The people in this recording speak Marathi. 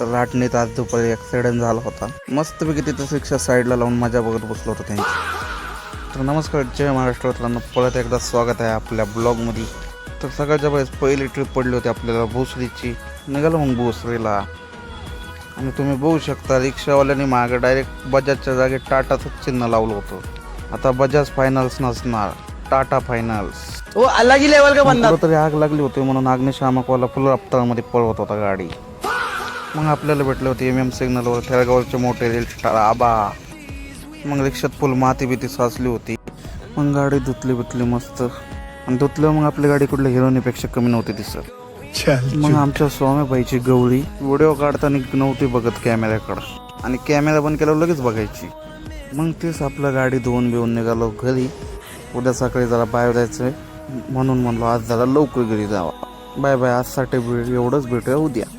तर राटणीत आज दुपारी ॲक्सिडेंट झाला होता. मस्तपैकी तिथं रिक्षा साईडला लावून मजा बघत बसलो होतो त्यांची. तर नमस्कार, जय महाराष्ट्र मित्रांनो, परत एकदा स्वागत आहे आपल्या ब्लॉगमध्ये. तर सकाळच्या वेळेस पहिली ट्रिप पडली होती आपल्याला भोसरीची. निघालो मग भोसरीला आणि तुम्ही बघू शकता रिक्षावाल्याने मागं डायरेक्ट बजाजच्या जागी टाटाचं चिन्ह लावलं होतं. आता बजाज फायनल्स नसणार, टाटा फायनल्स. वो अलग ही लेवल का बंदा. तरी आग लागली होती म्हणून अग्निशामकवाला फुल रफ्तारमध्ये पळवत होता गाडी. मग आपल्याला भेटले होते MM सिग्नलवर थेरगावचे मोठे रेल स्टार आबा. मग रिक्षात फुल माती बिती साचली होती. मग गाडी धुतली मस्त आणि धुतलं. मग आपली गाडी कुठल्या हिरोनीपेक्षा कमी नव्हती दिसत. मग आमच्या स्वामीबाईची गवळी व्हिडिओ काढताना नव्हती बघत कॅमेऱ्याकडं, आणि कॅमेरा बंद केल्यावर लगेच बघायची. मग तेच आपलं गाडी धुवून बिवून निघालो घरी. उद्या सकाळी जरा बाहेर जायचं म्हणून म्हणलो आज जरा लवकर घरी जावा. बाय बाय, आजसाठी एवढंच, भेटूया उद्या.